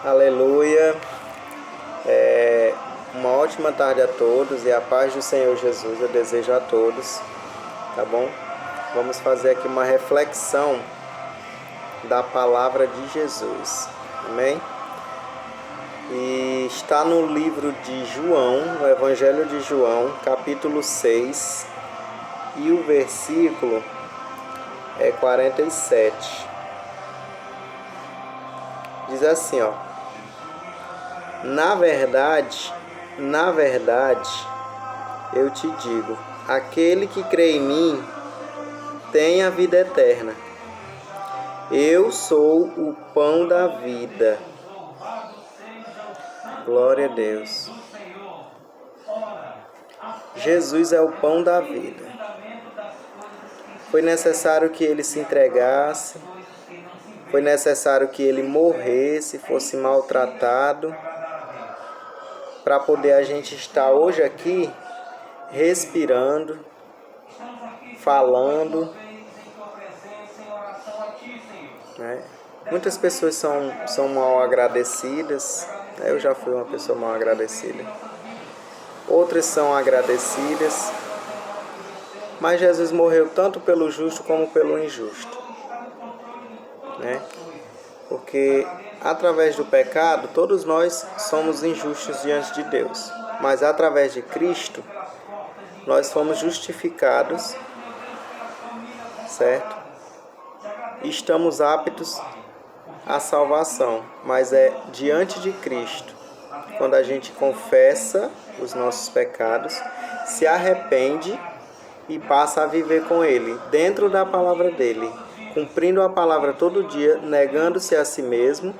Aleluia. Uma ótima tarde a todos e a paz do Senhor Jesus eu desejo a todos, tá bom? Vamos fazer aqui uma reflexão da palavra de Jesus, amém? E está no livro de João, no Evangelho de João, capítulo 6, e o versículo é 47. Diz assim, ó: Na verdade, eu te digo, aquele que crê em mim tem a vida eterna. Eu sou o pão da vida. Glória a Deus. Jesus é o pão da vida. Foi necessário que ele se entregasse, foi necessário que ele morresse, fosse maltratado, para poder a gente estar hoje aqui, respirando, falando, né? Muitas pessoas são mal agradecidas, né? Eu já fui uma pessoa mal agradecida. Outras são agradecidas, mas Jesus morreu tanto pelo justo como pelo injusto, né? Porque através do pecado, todos nós somos injustos diante de Deus. Mas através de Cristo, nós fomos justificados, certo? E estamos aptos à salvação. Mas é diante de Cristo, quando a gente confessa os nossos pecados, se arrepende e passa a viver com Ele, dentro da palavra dEle, cumprindo a palavra todo dia, negando-se a si mesmo,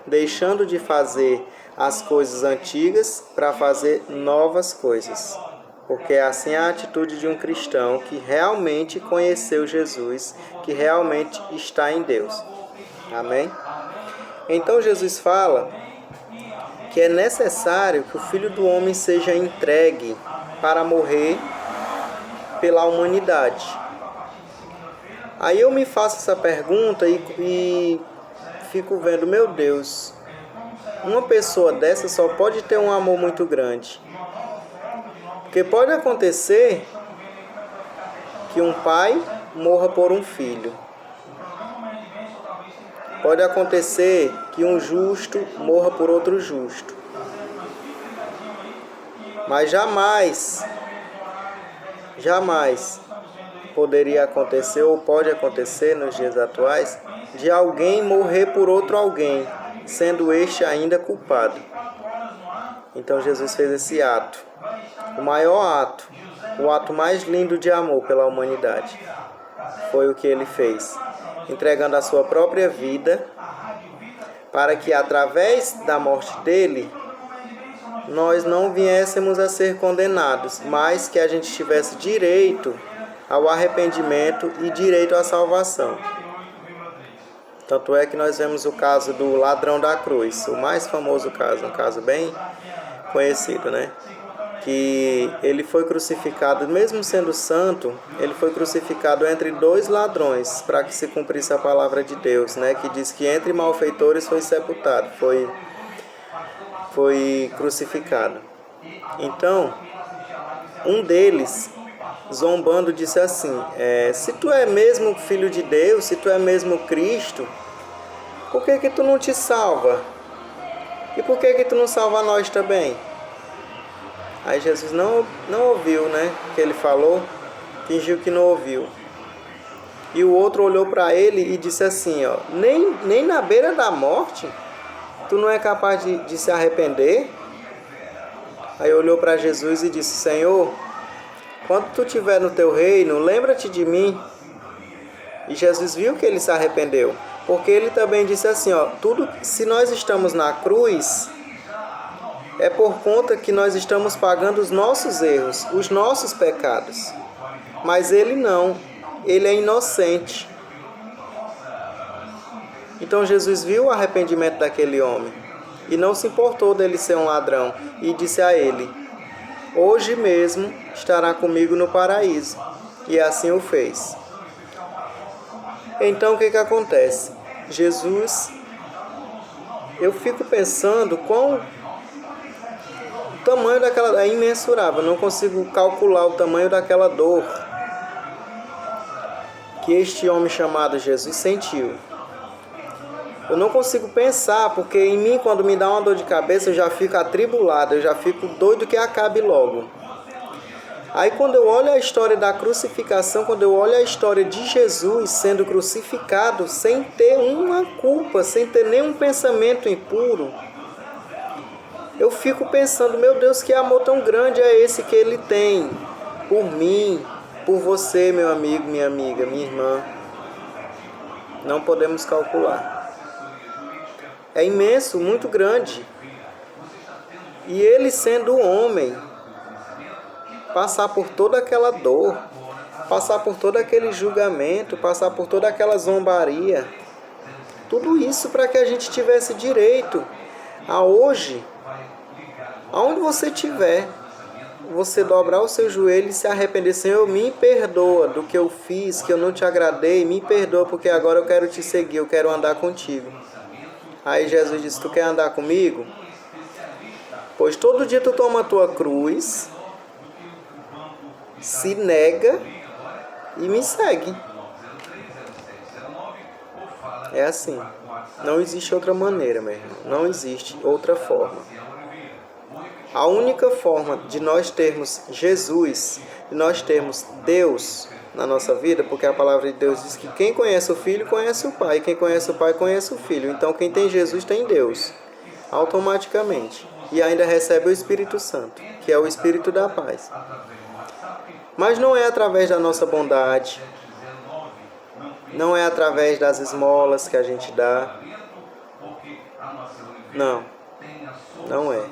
deixando de fazer as coisas antigas para fazer novas coisas. Porque assim é a atitude de um cristão que realmente conheceu Jesus, que realmente está em Deus. Amém? Então Jesus fala que é necessário que o Filho do Homem seja entregue para morrer pela humanidade. Aí eu me faço essa pergunta e fico vendo, meu Deus, uma pessoa dessa só pode ter um amor muito grande. Porque pode acontecer que um pai morra por um filho. Pode acontecer que um justo morra por outro justo. Mas jamais poderia acontecer, ou pode acontecer nos dias atuais, de alguém morrer por outro alguém, sendo este ainda culpado. Então Jesus fez esse ato, o maior ato, o ato mais lindo de amor pela humanidade. Foi o que ele fez, entregando a sua própria vida, para que através da morte dele, nós não viéssemos a ser condenados, mas que a gente tivesse direito ao arrependimento e direito à salvação. Tanto é que nós vemos o caso do ladrão da cruz, o mais famoso caso, um caso bem conhecido, né? Que ele foi crucificado, mesmo sendo santo, ele foi crucificado entre dois ladrões, para que se cumprisse a palavra de Deus, né? Que diz que entre malfeitores foi sepultado, foi crucificado. Então, um deles, zombando, disse assim: se tu é mesmo filho de Deus, se tu é mesmo Cristo, por que tu não te salva? E por que tu não salva nós também? Aí Jesus não ouviu, né, o que ele falou, fingiu que não ouviu. E o outro olhou para ele e disse assim, ó: nem na beira da morte tu não é capaz de se arrepender? Aí olhou para Jesus e disse: Senhor, quando tu estiver no teu reino, lembra-te de mim. E Jesus viu que ele se arrependeu, porque ele também disse assim, ó: se nós estamos na cruz, é por conta que nós estamos pagando os nossos erros, os nossos pecados. Mas ele não, ele é inocente. Então Jesus viu o arrependimento daquele homem e não se importou dele ser um ladrão e disse a ele: hoje mesmo estará comigo no paraíso. E assim o fez. Então o que acontece? Jesus eu fico pensando quão o tamanho daquela... É imensurável, eu não consigo calcular o tamanho daquela dor que este homem chamado Jesus sentiu. Eu não consigo pensar, porque em mim, quando me dá uma dor de cabeça, eu já fico atribulado, eu já fico doido que acabe logo. Aí quando eu olho a história da crucificação, quando eu olho a história de Jesus sendo crucificado sem ter uma culpa, sem ter nenhum pensamento impuro, eu fico pensando, meu Deus, que amor tão grande é esse que ele tem por mim, por você, meu amigo, minha amiga, minha irmã. Não podemos calcular. É imenso, muito grande. E ele sendo homem, passar por toda aquela dor, passar por todo aquele julgamento, passar por toda aquela zombaria, tudo isso para que a gente tivesse direito a hoje, aonde você estiver, você dobrar o seu joelho e se arrepender. Senhor, me perdoa do que eu fiz, que eu não te agradei, me perdoa porque agora eu quero te seguir, eu quero andar contigo. Aí Jesus disse, tu quer andar comigo? Pois todo dia tu toma a tua cruz, se nega e me segue. É assim. Não existe outra maneira, meu irmão. Não existe outra forma. A única forma de nós termos Jesus, de nós termos Deus na nossa vida, porque a palavra de Deus diz que quem conhece o Filho conhece o Pai, quem conhece o Pai conhece o Filho. Então quem tem Jesus tem Deus, automaticamente. E ainda recebe o Espírito Santo, que é o Espírito da paz. Mas não é através da nossa bondade, não é através das esmolas que a gente dá. Não, não é.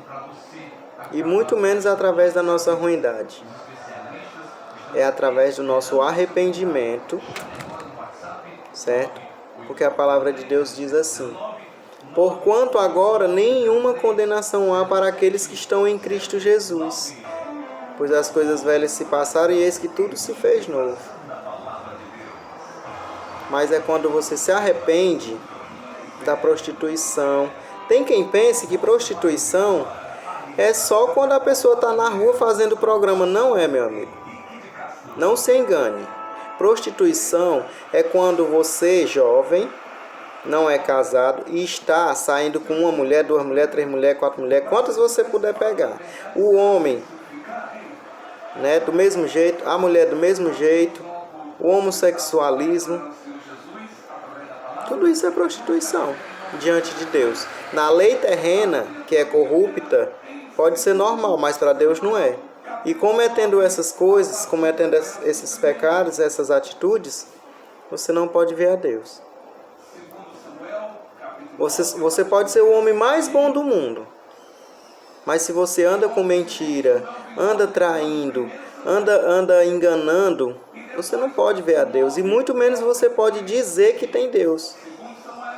E muito menos através da nossa ruindade. É através do nosso arrependimento, certo? Porque a palavra de Deus diz assim: porquanto agora nenhuma condenação há para aqueles que estão em Cristo Jesus, pois as coisas velhas se passaram e eis que tudo se fez novo. Mas é quando você se arrepende da prostituição. Tem quem pense que prostituição é só quando a pessoa está na rua fazendo programa. Não é, meu amigo. Não se engane. Prostituição é quando você, jovem, não é casado e está saindo com uma mulher, duas mulheres, três mulheres, quatro mulheres, quantas você puder pegar. O homem, né, do mesmo jeito, a mulher do mesmo jeito, o homossexualismo, tudo isso é prostituição diante de Deus. Na lei terrena, que é corrupta, pode ser normal, mas para Deus não é. E cometendo essas coisas, cometendo esses pecados, essas atitudes, você não pode ver a Deus. Você pode ser o homem mais bom do mundo, mas se você anda com mentira, anda traindo, anda enganando, você não pode ver a Deus. E muito menos você pode dizer que tem Deus.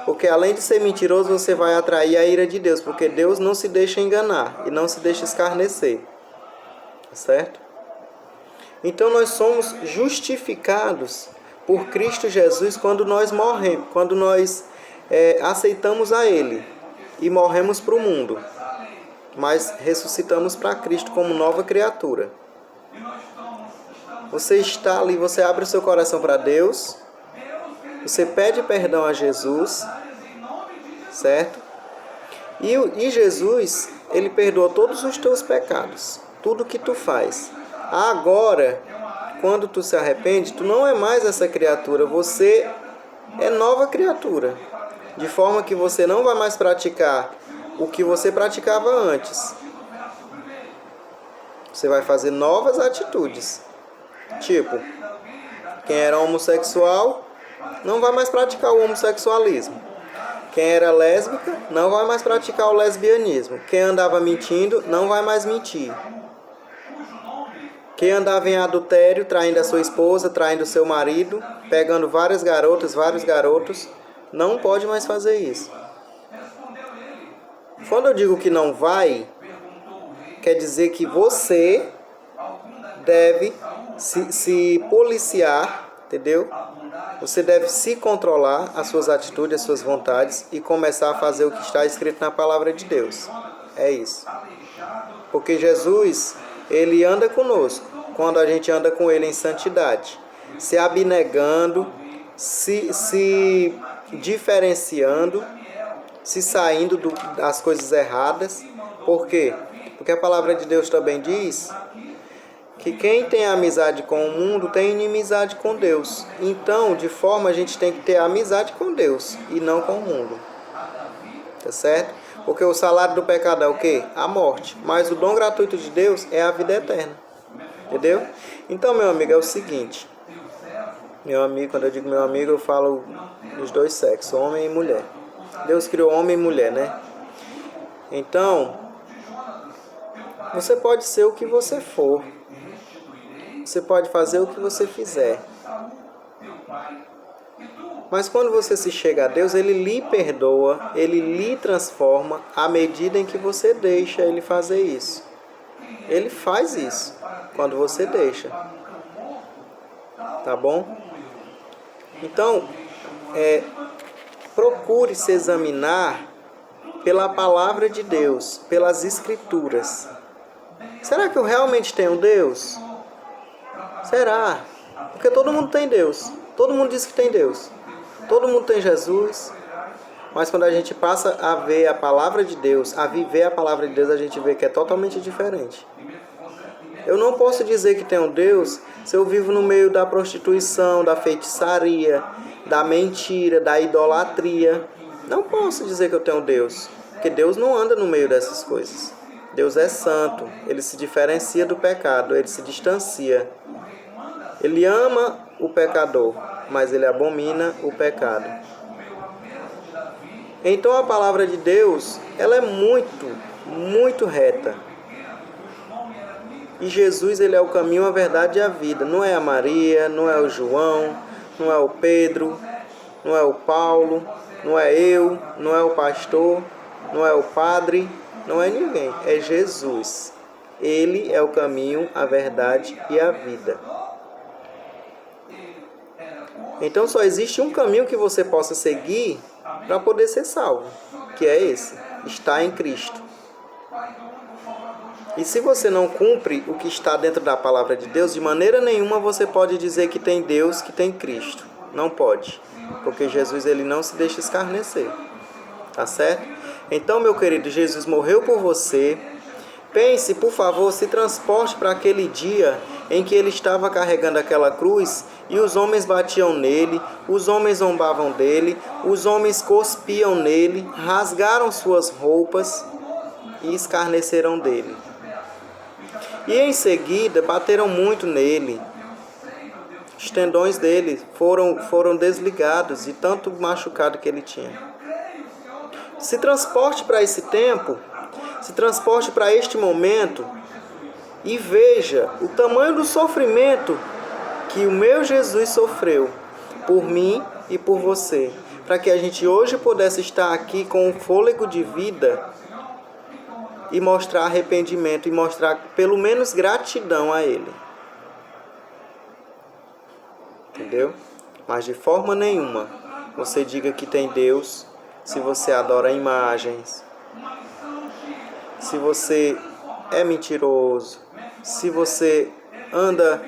Porque além de ser mentiroso, você vai atrair a ira de Deus. Porque Deus não se deixa enganar e não se deixa escarnecer. Certo? Então nós somos justificados por Cristo Jesus quando nós morremos, quando nós aceitamos a Ele e morremos para o mundo, mas ressuscitamos para Cristo como nova criatura. Você está ali, você abre o seu coração para Deus, você pede perdão a Jesus, certo? E Jesus, Ele perdoa todos os teus pecados. Tudo que tu faz. Agora, quando tu se arrepende, tu não é mais essa criatura, você é nova criatura. De forma que você não vai mais praticar o que você praticava antes. Você vai fazer novas atitudes. Tipo, quem era homossexual não vai mais praticar o homossexualismo. Quem era lésbica não vai mais praticar o lesbianismo. Quem andava mentindo não vai mais mentir. Quem andava em adultério, traindo a sua esposa, traindo o seu marido, pegando várias garotas, vários garotos, não pode mais fazer isso. Quando eu digo que não vai, quer dizer que você deve se policiar, entendeu? Você deve se controlar as suas atitudes, as suas vontades e começar a fazer o que está escrito na palavra de Deus. É isso. Porque Jesus, ele anda conosco quando a gente anda com ele em santidade, se abnegando, se diferenciando, se saindo das coisas erradas. Por quê? Porque a palavra de Deus também diz que quem tem amizade com o mundo tem inimizade com Deus. Então, de forma, a gente tem que ter amizade com Deus e não com o mundo. Tá certo? Porque o salário do pecado é o quê? A morte. Mas o dom gratuito de Deus é a vida eterna. Entendeu? Então, meu amigo, é o seguinte. Meu amigo, quando eu digo meu amigo, eu falo dos dois sexos, homem e mulher. Deus criou homem e mulher, né? Então, você pode ser o que você for. Você pode fazer o que você fizer. Mas quando você se chega a Deus, Ele lhe perdoa, Ele lhe transforma à medida em que você deixa Ele fazer isso. Ele faz isso quando você deixa. Tá bom? Então, procure se examinar pela palavra de Deus, pelas Escrituras. Será que eu realmente tenho Deus? Será? Porque todo mundo tem Deus. Todo mundo diz que tem Deus. Todo mundo tem Jesus. Mas quando a gente passa a ver a palavra de Deus, a viver a palavra de Deus, a gente vê que é totalmente diferente. Eu não posso dizer que tenho Deus se eu vivo no meio da prostituição, da feitiçaria, da mentira, da idolatria. Não posso dizer que eu tenho Deus, porque Deus não anda no meio dessas coisas. Deus é santo, Ele se diferencia do pecado, Ele se distancia. Ele ama o pecador, mas Ele abomina o pecado. Então a palavra de Deus, ela é muito reta. E Jesus, Ele é o caminho, a verdade e a vida. Não é a Maria, não é o João, não é o Pedro, não é o Paulo, não é eu, não é o pastor, não é o padre, não é ninguém. É Jesus. Ele é o caminho, a verdade e a vida. Então só existe um caminho que você possa seguir para poder ser salvo, que é esse, estar em Cristo. E se você não cumpre o que está dentro da palavra de Deus, de maneira nenhuma você pode dizer que tem Deus, que tem Cristo. Não pode, porque Jesus, Ele não se deixa escarnecer. Tá certo? Então, meu querido, Jesus morreu por você. Pense, por favor, se transporte para aquele dia em que Ele estava carregando aquela cruz e os homens batiam nele, os homens zombavam dele, os homens cuspiam nele, rasgaram suas roupas e escarneceram dele. E em seguida bateram muito nele. Os tendões dele foram desligados de tanto machucado que ele tinha. Se transporte para esse tempo, se transporte para este momento e veja o tamanho do sofrimento que o meu Jesus sofreu por mim e por você, para que a gente hoje pudesse estar aqui com um fôlego de vida e mostrar arrependimento e mostrar pelo menos gratidão a Ele. Entendeu? Mas de forma nenhuma você diga que tem Deus se você adora imagens, se você é mentiroso, se você anda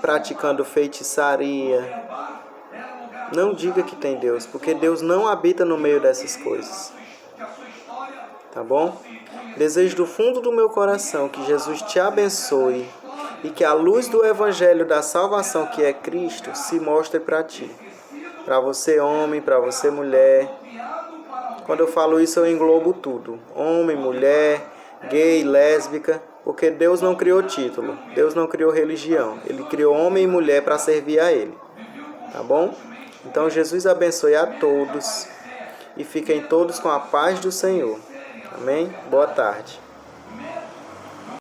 praticando feitiçaria. Não diga que tem Deus, porque Deus não habita no meio dessas coisas. Tá bom? Desejo do fundo do meu coração que Jesus te abençoe e que a luz do Evangelho da salvação, que é Cristo, se mostre para ti. Para você homem, para você mulher. Quando eu falo isso, eu englobo tudo. Homem, mulher, gay, lésbica. Porque Deus não criou título. Deus não criou religião. Ele criou homem e mulher para servir a Ele. Tá bom? Então Jesus abençoe a todos. E fiquem todos com a paz do Senhor. Amém? Boa tarde.